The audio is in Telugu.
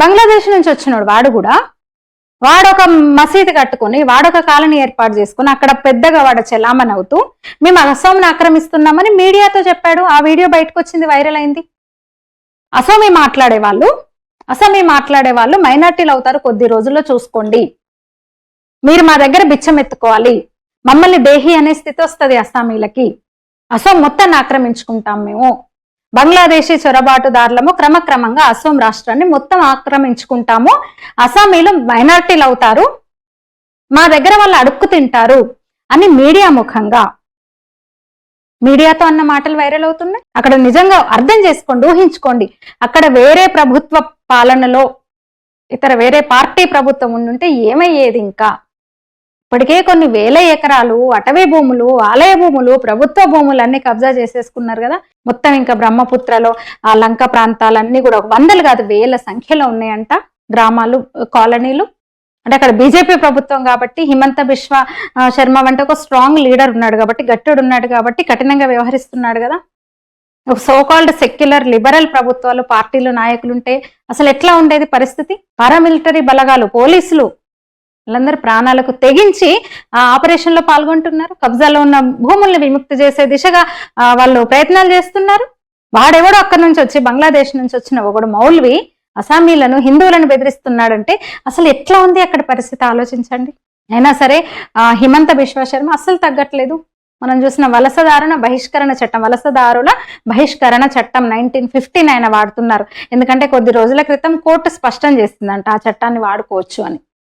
బంగ్లాదేశ్ నుంచి వచ్చినాడు వాడు ఒక మసీదు కట్టుకుని వాడొక కాలనీ ఏర్పాటు చేసుకుని అక్కడ పెద్దగా వాడు చెలామణి అవుతూ మేము అసోంను ఆక్రమిస్తున్నామని మీడియాతో చెప్పాడు. ఆ వీడియో బయటకు వచ్చింది, వైరల్ అయింది. అసోమీ మాట్లాడే వాళ్ళు మైనార్టీలు అవుతారు, కొద్ది రోజుల్లో చూసుకోండి, మీరు మా దగ్గర బిచ్చం ఎత్తుకోవాలి, మమ్మల్ని దేహి అనే స్థితి వస్తుంది అస్సామీలకి, అసోం మొత్తాన్ని ఆక్రమించుకుంటాం మేము, బంగ్లాదేశీ చొరబాటుదారులము క్రమక్రమంగా అసోం రాష్ట్రాన్ని మొత్తం ఆక్రమించుకుంటాము, అస్సామీలు మైనార్టీలు అవుతారు, మా దగ్గర వాళ్ళు అడుక్కు తింటారు అని మీడియా ముఖంగా మీడియాతో అన్న మాటలు వైరల్ అవుతున్నాయి. అక్కడ నిజంగా అర్థం చేసుకోండి, ఊహించుకోండి, అక్కడ వేరే ప్రభుత్వ పాలనలో వేరే పార్టీ ప్రభుత్వం ఉండుంటే ఏమయ్యేది? ఇంకా ఇప్పటికే కొన్ని వేల ఎకరాలు అటవీ భూములు, ఆలయ భూములు, ప్రభుత్వ భూములు అన్ని కబ్జా చేసేసుకున్నారు కదా. మొత్తం ఇంకా బ్రహ్మపుత్రలో ఆ లంక ప్రాంతాలన్నీ కూడా వందలు కాదు వేల సంఖ్యలో ఉన్నాయంట గ్రామాలు, కాలనీలు. అంటే అక్కడ బీజేపీ ప్రభుత్వం కాబట్టి హిమంత బిశ్వ శర్మ వంటి ఒక స్ట్రాంగ్ లీడర్ ఉన్నాడు కాబట్టి, గట్టుడు ఉన్నాడు కాబట్టి కఠినంగా వ్యవహరిస్తున్నాడు కదా. ఒక సోకాల్డ్ సెక్యులర్ లిబరల్ ప్రభుత్వాలు, పార్టీలు, నాయకులుంటే అసలు ఎట్లా ఉండేది పరిస్థితి? పారామిలిటరీ బలగాలు, పోలీసులు వాళ్ళందరూ ప్రాణాలకు తెగించి ఆ ఆపరేషన్ లో పాల్గొంటున్నారు. కబ్జాలో ఉన్న భూముల్ని విముక్తి చేసే దిశగా వాళ్ళు ప్రయత్నాలు చేస్తున్నారు. వాడెవడో అక్కడి నుంచి వచ్చి బంగ్లాదేశ్ నుంచి వచ్చిన ఒకడు మౌల్వి అసామీలను, హిందువులను బెదిరిస్తున్నాడంటే అసలు ఎట్లా ఉంది అక్కడ పరిస్థితి ఆలోచించండి. అయినా సరే హిమంత బిశ్వ శర్మ అస్సలు తగ్గట్లేదు. మనం చూసిన వలసదారుల బహిష్కరణ చట్టం 1915 ఆయన వాడుతున్నారు. ఎందుకంటే కొద్ది రోజుల క్రితం కోర్టు స్పష్టం చేస్తుందంట ఆ చట్టాన్ని వాడుకోవచ్చు అని.